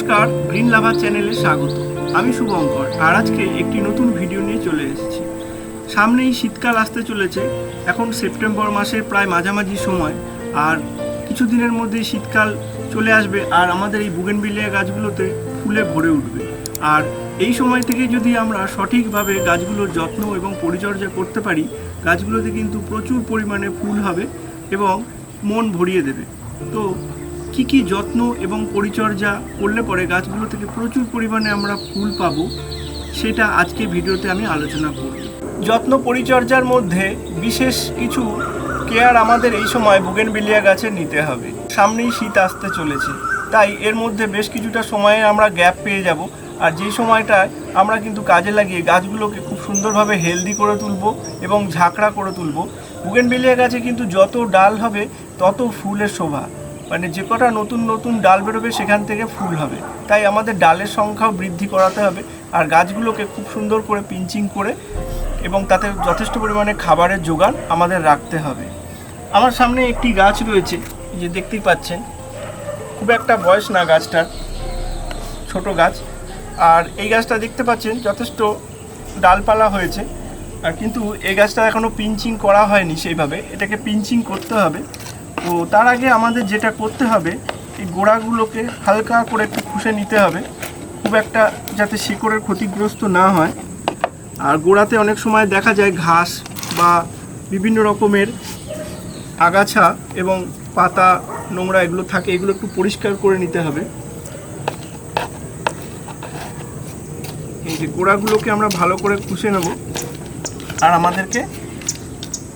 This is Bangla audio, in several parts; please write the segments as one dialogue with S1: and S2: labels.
S1: নমস্কার, গ্রিন লাভার চ্যানেলে স্বাগত। আমি শুভঙ্কর আর আজকে একটি নতুন ভিডিও নিয়ে চলে এসেছি। সামনেই শীতকাল আসতে চলেছে। এখন সেপ্টেম্বর মাসের প্রায় মাঝামাঝি সময়, আর কিছুদিনের মধ্যেই শীতকাল চলে আসবে আর আমাদের এই বুগেনভিলিয়া গাছগুলোতে ফুলে ভরে উঠবে। আর এই সময় থেকে যদি আমরা সঠিকভাবে গাছগুলোর যত্ন এবং পরিচর্যা করতে পারি, গাছগুলোতে কিন্তু প্রচুর পরিমাণে ফুল হবে এবং মন ভরিয়ে দেবে। তো কি যত্ন এবং পরিচর্যা করলে পরে গাছগুলো থেকে প্রচুর পরিমাণে আমরা ফুল পাবো, সেটা আজকে ভিডিওতে আমি আলোচনা করব। যত্ন পরিচর্যার মধ্যে বিশেষ কিছু কেয়ার আমাদের এই সময় বুগেনভিলিয়া গাছে নিতে হবে। সামনেই শীত আসতে চলেছে, তাই এর মধ্যে বেশ কিছুটা সময়ে আমরা গ্যাপ পেয়ে যাব। আর যেই সময়টায় আমরা কিন্তু কাজে লাগিয়ে গাছগুলোকে খুব সুন্দরভাবে হেলদি করে তুলব এবং ঝাঁকড়া করে তুলব। বুগেনভিলিয়া গাছে কিন্তু যত ডাল হবে তত ফুলের শোভা, মানে যে কটা নতুন নতুন ডাল বেরোবে সেখান থেকে ফুল হবে। তাই আমাদের ডালের সংখ্যাও বৃদ্ধি করাতে হবে আর গাছগুলোকে খুব সুন্দর করে পিঞ্চিং করে এবং তাতে যথেষ্ট পরিমাণে খাবারের যোগান আমাদের রাখতে হবে। আমার সামনে একটি গাছ রয়েছে, যে দেখতেই পাচ্ছেন, খুব একটা বয়স না গাছটার, ছোট গাছ। আর এই গাছটা দেখতে পাচ্ছেন যথেষ্ট ডালপালা হয়েছে, আর কিন্তু এই গাছটা এখনও পিঞ্চিং করা হয়নি সেইভাবে, এটাকে পিঞ্চিং করতে হবে। তো তার আগে আমাদের যেটা করতে হবে, এই গোড়াগুলোকে হালকা করে একটু খুশে নিতে হবে, খুব একটা যাতে শিকড়ের ক্ষতিগ্রস্ত না হয়। আর গোড়াতে অনেক সময় দেখা যায় ঘাস বা বিভিন্ন রকমের আগাছা এবং পাতা নোংরা এগুলো থাকে, এগুলো একটু পরিষ্কার করে নিতে হবে। এই যে গোড়াগুলোকে আমরা ভালো করে খুশে নেব, আর আমাদেরকে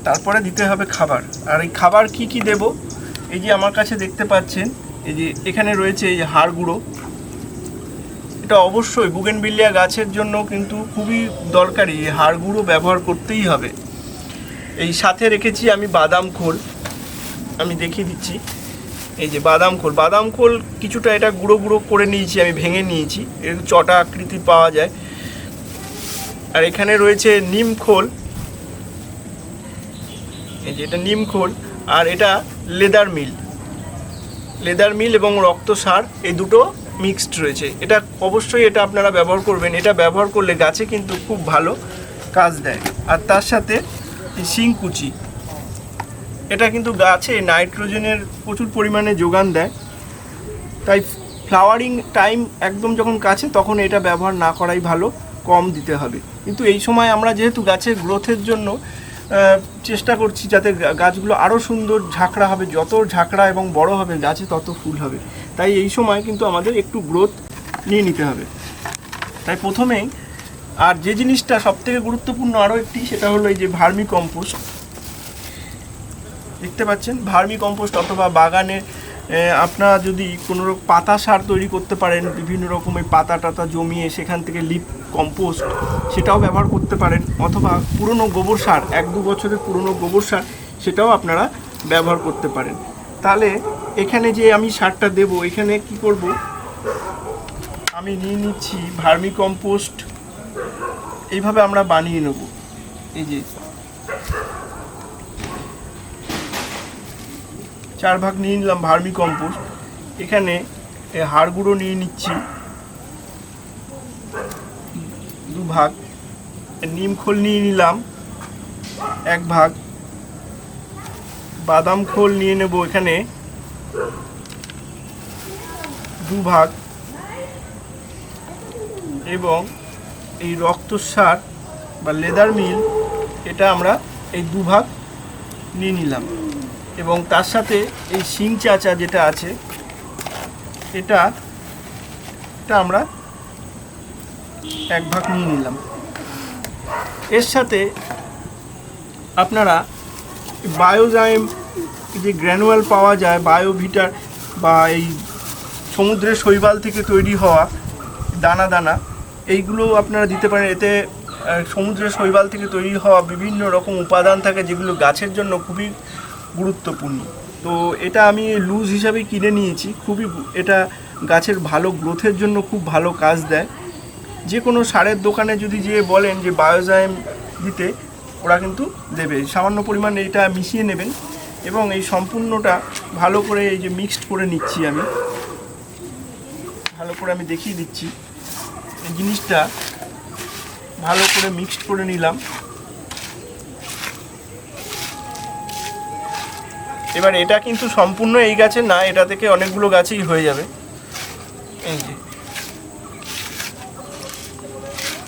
S1: তারপরে দিতে হবে খাবার। আর এই খাবার কি দেব, এই যে আমার কাছে দেখতে পাচ্ছেন, এই যে এখানে রয়েছে এই যে হাড় গুঁড়ো। এটা অবশ্যই বুগেনভিলিয়া গাছের জন্য কিন্তু খুবই দরকারি, এই হাড় গুঁড়ো ব্যবহার করতেই হবে। এই সাথে রেখেছি আমি বাদাম খোল, আমি দেখিয়ে দিচ্ছি। এই যে বাদাম খোল কিছুটা এটা গুঁড়ো গুঁড়ো করে নিয়েছি, আমি ভেঙে নিয়েছি, এর চটা আকৃতি পাওয়া যায়। আর এখানে রয়েছে নিম খোল, এই যে এটা নিম খোল, আর এটা লেদার মিল এবং রক্ত সার, এই দুটো মিক্সড রয়েছে। এটা অবশ্যই এটা আপনারা ব্যবহার করবেন, এটা ব্যবহার করলে গাছে কিন্তু খুব ভালো কাজ দেয়। আর তার সাথে শিংকুচি, এটা কিন্তু গাছে নাইট্রোজেনের প্রচুর পরিমাণে যোগান দেয়। তাই ফ্লাওয়ারিং টাইম একদম যখন কাছে, তখন এটা ব্যবহার না করাই ভালো, কম দিতে হবে। কিন্তু এই সময় আমরা যেহেতু গাছের গ্রোথের জন্য চেষ্টা করছি যাতে গাছগুলো আরও সুন্দর ঝাঁকড়া হবে, যত ঝাঁকড়া এবং বড় হবে গাছে তত ফুল হবে। তাই এই সময় কিন্তু আমাদের একটু গ্রোথ নিয়ে নিতে হবে। তাই প্রথমেই, আর যে জিনিসটা সবথেকে গুরুত্বপূর্ণ আরও একটি, সেটা হলো এই যে ভার্মি কম্পোস্ট। দেখতে পাচ্ছেন ভার্মি কম্পোস্ট, অথবা বাগানে আপনারা যদি কোনো পাতা সার তৈরি করতে পারেন, বিভিন্ন রকমের পাতা টাতা জমিয়ে সেখান থেকে লিপ কম্পোস্ট, সেটাও ব্যবহার করতে পারেন। অথবা পুরনো গোবর সার, 1-2 বছরের পুরনো গোবর সার, সেটাও আপনারা ব্যবহার করতে পারেন। তাহলে এখানে যে আমি সারটা দেব, এখানে কি করব, আমি নিয়ে নিচ্ছি ভার্মি কম্পোস্ট। এইভাবে আমরা বানিয়ে নেব। এই যে 4 ভাগ নিয়ে নিলাম ভার্মি কম্পোস্ট। এখানে হাড় গুঁড়ো নিয়ে নিচ্ছি 2 ভাগ, নিম খোল নিয়ে নিলাম 1 ভাগ, বাদাম খোল নিয়ে নেব এখানে 2 ভাগ, এবং এই রক্ত সার বা লেদার মিল, এটা আমরা এই 2 ভাগ নিয়ে নিলাম। এবং তার সাথে এই শিং চাচা যেটা আছে, এটা আমরা 1 ভাগ নিয়ে নিলাম। এর সাথে আপনারা বায়োজাইম, যে গ্র্যানুয়াল পাওয়া যায়, বায়োভিটার, বা এই সমুদ্রের শৈবাল থেকে তৈরি হওয়া দানা দানা, এইগুলো আপনারা দিতে পারেন। এতে সমুদ্রের শৈবাল থেকে তৈরি হওয়া বিভিন্ন রকম উপাদান থাকে, যেগুলো গাছের জন্য খুবই গুরুত্বপূর্ণ। তো এটা আমি লুজ হিসাবে কিনে নিয়েছি, খুবই এটা গাছের ভালো গ্রোথের জন্য খুব ভালো কাজ দেয়। যে কোনো সারের দোকানে যদি যেয়ে বলেন যে বায়োজাইম দিতে, ওরা কিন্তু দেবে। সামান্য পরিমাণে এটা মিশিয়ে নেবেন এবং এই সম্পূর্ণটা ভালো করে এই যে মিক্সড করে নিচ্ছি আমি। ভালো করে আমি দেখিয়ে দিচ্ছি। এই জিনিসটা ভালো করে মিক্সড করে নিলাম। এবার এটা কিন্তু সম্পূর্ণ এই গাছে না, এটা থেকে অনেকগুলো গাছেই হয়ে যাবে। এই যে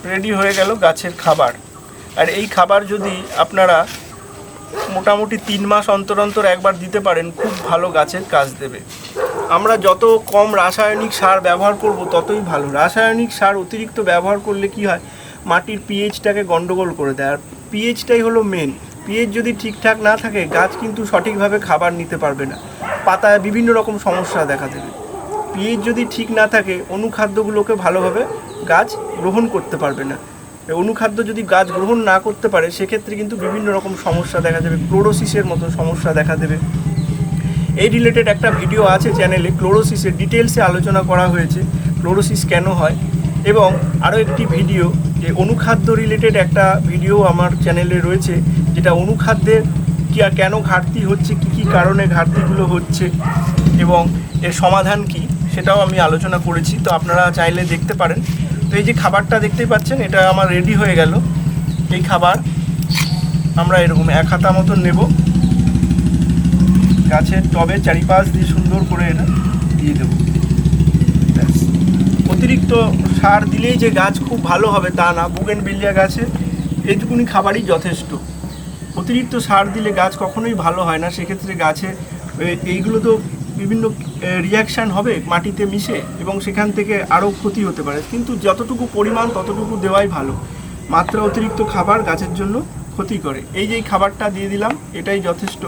S1: রেডি হয়ে গেল গাছের খাবার। আর এই খাবার যদি আপনারা মোটামুটি 3 মাস অন্তর অন্তর একবার দিতে পারেন, খুব ভালো গাছের কাজ দেবে। আমরা যত কম রাসায়নিক সার ব্যবহার করব ততই ভালো। রাসায়নিক সার অতিরিক্ত ব্যবহার করলে কি হয়, মাটির পিএইচটাকে গন্ডগোল করে দেয়। আর পিএইচটাই হলো মেন। পিএইচ যদি ঠিকঠাক না থাকে, গাছ কিন্তু সঠিকভাবে খাবার নিতে পারবে না, পাতায় বিভিন্ন রকম সমস্যা দেখা দেবে। পিএইচ যদি ঠিক না থাকে, অনুখাদ্যগুলোকে ভালোভাবে গাছ গ্রহণ করতে পারবে না। অনুখাদ্য যদি গাছ গ্রহণ না করতে পারে, সেক্ষেত্রে কিন্তু বিভিন্ন রকম সমস্যা দেখা যাবে, ক্লোরোসিসের মতো সমস্যা দেখা দেবে। এই রিলেটেড একটা ভিডিও আছে চ্যানেলে, ক্লোরোসিসের ডিটেলসে আলোচনা করা হয়েছে, ক্লোরোসিস কেন হয়। এবং আরও একটি ভিডিও, যে অনুখাদ্য রিলেটেড একটা ভিডিও আমার চ্যানেলে রয়েছে, যেটা অনুখাদ্যের কেন ঘাটতি হচ্ছে, কী কারণে ঘাটতিগুলো হচ্ছে এবং এর সমাধান কি, সেটাও আমি আলোচনা করেছি। তো আপনারা চাইলে দেখতে পারেন। তো এই যে খাবারটা দেখতেই পাচ্ছেন, এটা আমার রেডি হয়ে গেল। এই খাবার আমরা এরকম 1 হাতা মতন নেব, গাছের টবে চারিপাশ দিয়ে সুন্দর করে এটা দিয়ে দেবো। অতিরিক্ত সার দিলেই যে গাছ খুব ভালো হবে তা না। বুগেনভিলিয়া গাছে এইটুকুনি খাবারই যথেষ্ট। অতিরিক্ত সার দিলে গাছ কখনোই ভালো হয় না। সেক্ষেত্রে গাছে এইগুলো তো বিভিন্ন রিয়াকশান হবে মাটিতে মিশে, এবং সেখান থেকে আরও ক্ষতি হতে পারে। কিন্তু যতটুকু পরিমাণ ততটুকু দেওয়াই ভালো। মাত্রা অতিরিক্ত খাবার গাছের জন্য ক্ষতি করে। এই যে খাবারটা দিয়ে দিলাম, এটাই যথেষ্ট।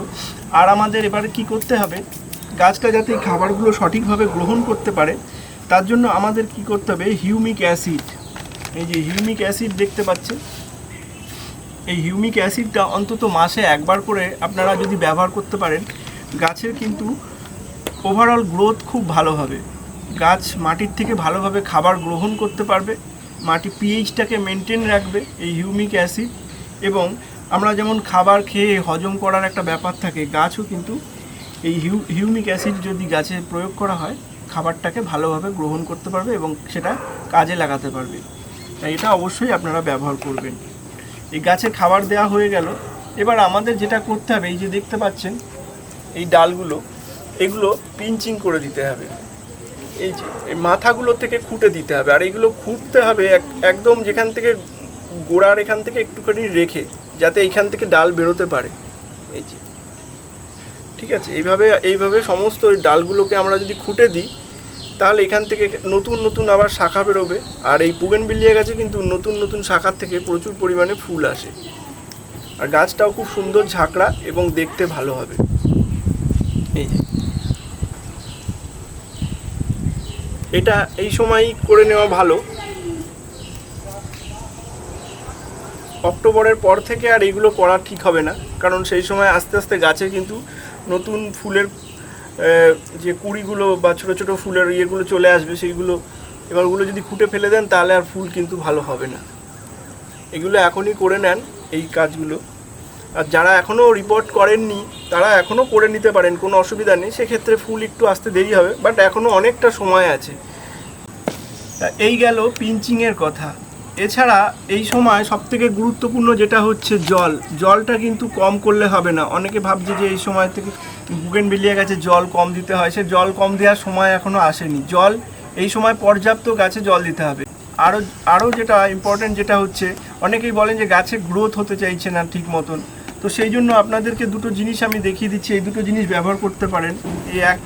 S1: আর আমাদের এবারে কি করতে হবে, গাছটা যাতে এই খাবারগুলো সঠিকভাবে গ্রহণ করতে পারে, তার জন্য আমাদের কি করতে হবে, হিউমিক অ্যাসিড। এই যে হিউমিক অ্যাসিড দেখতে পাচ্ছেন, এই হিউমিক অ্যাসিডটা অন্তত মাসে একবার করে আপনারা যদি ব্যবহার করতে পারেন, গাছের কিন্তু ওভারঅল গ্রোথ খুব ভালো হবে। গাছ মাটির থেকে ভালোভাবে খাবার গ্রহণ করতে পারবে, মাটি পিএইচটাকে মেনটেন রাখবে এই হিউমিক অ্যাসিড। এবং আমরা যেমন খাবার খেয়ে হজম করার একটা ব্যাপার থাকে, গাছও কিন্তু এই হিউমিক অ্যাসিড যদি গাছে প্রয়োগ করা হয়, খাবারটাকে ভালোভাবে গ্রহণ করতে পারবে এবং সেটা কাজে লাগাতে পারবে। তাই এটা অবশ্যই আপনারা ব্যবহার করবেন। এই গাছে খাবার দেওয়া হয়ে গেল। এবার আমাদের যেটা করতে হবে, এই যে দেখতে পাচ্ছেন এই ডালগুলো, এগুলো পিঞ্চিং করে দিতে হবে। এই যে এই মাথাগুলো থেকে খুঁটে দিতে হবে। আর এইগুলো খুঁটতে হবে একদম যেখান থেকে গোড়ার এখান থেকে একটুখানি রেখে, যাতে এইখান থেকে ডাল বেরোতে পারে। এই যে ঠিক আছে, এইভাবে সমস্ত ওই ডালগুলোকে আমরা যদি খুঁটে দিই, তাহলে এখান থেকে নতুন নতুন আবার শাখা বেরোবে। আর এই বুগেনভিলিয়া গাছে কিন্তু নতুন নতুন শাখার থেকে প্রচুর পরিমাণে ফুল আসে। আর গাছটাও খুব সুন্দর ঝাঁকড়া এবং দেখতে ভালো হবে। এই যে এটা এই সময়ই করে নেওয়া ভালো। অক্টোবরের পর থেকে আর এগুলো করা ঠিক হবে না, কারণ সেই সময় আস্তে আস্তে গাছে কিন্তু নতুন ফুলের যে কুড়িগুলো বা ছোটো ছোটো ফুলের ইয়েগুলো চলে আসবে, সেইগুলো এবার ওগুলো যদি খুঁটে ফেলে দেন, তাহলে আর ফুল কিন্তু ভালো হবে না। এগুলো এখনই করে নেন এই কাজগুলো। আর যারা এখনও রিপোর্ট করেননি, তারা এখনও করে নিতে পারেন, কোনো অসুবিধা নেই। সেক্ষেত্রে ফুল একটু আসতে দেরি হবে, বাট এখনও অনেকটা সময় আছে। এই গেল পিঞ্চিংয়ের কথা। এছাড়া এই সময় সবথেকে গুরুত্বপূর্ণ যেটা হচ্ছে জলটা কিন্তু কম করলে হবে না। অনেকে ভাবছে যে এই সময় থেকে বুগেনভিলিয়া গাছে জল কম দিতে হয়, সে জল কম দেওয়ার সময় এখনও আসেনি। জল এই সময় পর্যাপ্ত গাছে জল দিতে হবে। আরও যেটা ইম্পর্টেন্ট যেটা হচ্ছে, অনেকেই বলেন যে গাছে গ্রোথ হতে চাইছে না ঠিক মতন। তো সেই জন্য আপনাদেরকে দুটো জিনিস আমি দেখিয়ে দিচ্ছি, এই দুটো জিনিস ব্যবহার করতে পারেন।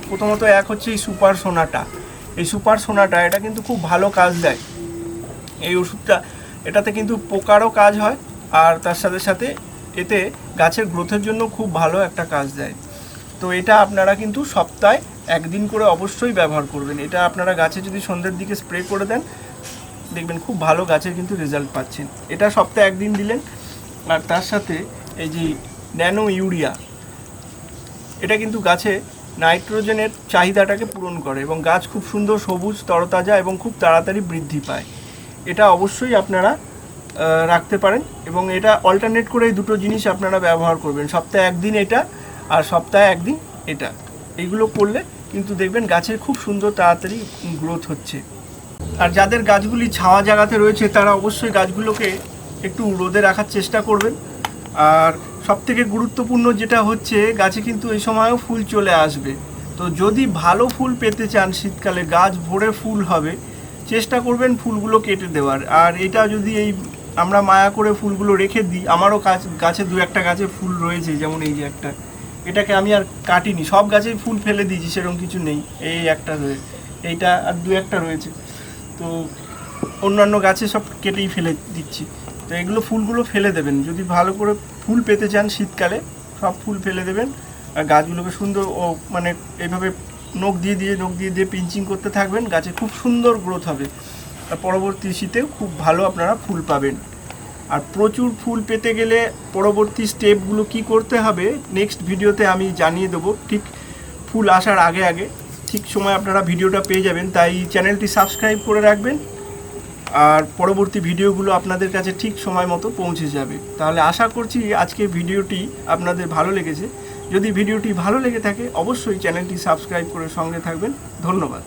S1: প্রথমত এক হচ্ছে এই সুপার সোনাটা। এই সুপার সোনাটা এটা কিন্তু খুব ভালো কাজ দেয়। এই ওষুধটা, এটাতে কিন্তু পোকারও কাজ হয়, আর তার সাথে সাথে এতে গাছের গ্রোথের জন্য খুব ভালো একটা কাজ দেয়। তো এটা আপনারা কিন্তু সপ্তাহে 1 দিন করে অবশ্যই ব্যবহার করবেন। এটা আপনারা গাছে যদি সন্ধ্যের দিকে স্প্রে করে দেন, দেখবেন খুব ভালো গাছের কিন্তু রেজাল্ট পাচ্ছেন। এটা সপ্তাহে 1 দিন দিলেন। আর তার সাথে এই যে ন্যানো ইউরিয়া, এটা কিন্তু গাছে নাইট্রোজেনের চাহিদাটাকে পূরণ করে এবং গাছ খুব সুন্দর সবুজ তরতাজা এবং খুব তাড়াতাড়ি বৃদ্ধি পায়। এটা অবশ্যই আপনারা রাখতে পারেন এবং এটা অল্টারনেট করে এই দুটো জিনিস আপনারা ব্যবহার করবেন। সপ্তাহে 1 দিন এটা আর সপ্তাহে 1 দিন এটা, এইগুলো করলে কিন্তু দেখবেন গাছের খুব সুন্দর তাড়াতাড়ি গ্রোথ হচ্ছে। আর যাদের গাছগুলি ছাওয়া জায়গাতে রয়েছে তারা অবশ্যই গাছগুলোকে একটু রোদে রাখার চেষ্টা করবেন। আর সবথেকে গুরুত্বপূর্ণ যেটা হচ্ছে, গাছে কিন্তু এই সময়ও ফুল চলে আসবে। তো যদি ভালো ফুল পেতে চান শীতকালে, গাছ ভরে ফুল হবে, চেষ্টা করবেন ফুলগুলো কেটে দেওয়ার। আর এটা যদি আমরা মায়া করে ফুলগুলো রেখে দিই, আমারও গাছে দু একটা গাছে ফুল রয়েছে, যেমন এই যে একটা, এটাকে আমি আর কাটিনি, সব গাছেই ফুল ফেলে দিয়েছি, সেরকম কিছু নেই, এই একটা রয়েছে, এইটা আর দু একটা রয়েছে। তো অন্যান্য গাছে সব কেটেই ফেলে দিচ্ছি। তো এগুলো ফুলগুলো ফেলে দেবেন, যদি ভালো করে ফুল পেতে চান শীতকালে সব ফুল ফেলে দেবেন। আর গাছগুলোকে সুন্দর মানে এইভাবে নখ দিয়ে দিয়ে পিঞ্চিং করতে থাকবেন, গাছে খুব সুন্দর গ্রোথ হবে। আর পরবর্তী শীতেও খুব ভালো আপনারা ফুল পাবেন। আর প্রচুর ফুল পেতে গেলে পরবর্তী স্টেপগুলো কি করতে হবে নেক্সট ভিডিওতে আমি জানিয়ে দেবো। ঠিক ফুল আসার আগে ঠিক সময় আপনারা ভিডিওটা পেয়ে যাবেন, তাই চ্যানেলটি সাবস্ক্রাইব করে রাখবেন। আর পরবর্তী ভিডিওগুলো আপনাদের কাছে ঠিক সময় মতো পৌঁছে যাবে। তাহলে আশা করছি আজকের ভিডিওটি আপনাদের ভালো লেগেছে। যদি ভিডিওটি ভালো লেগে থাকে অবশ্যই চ্যানেলটি সাবস্ক্রাইব করে সঙ্গে থাকবেন। ধন্যবাদ।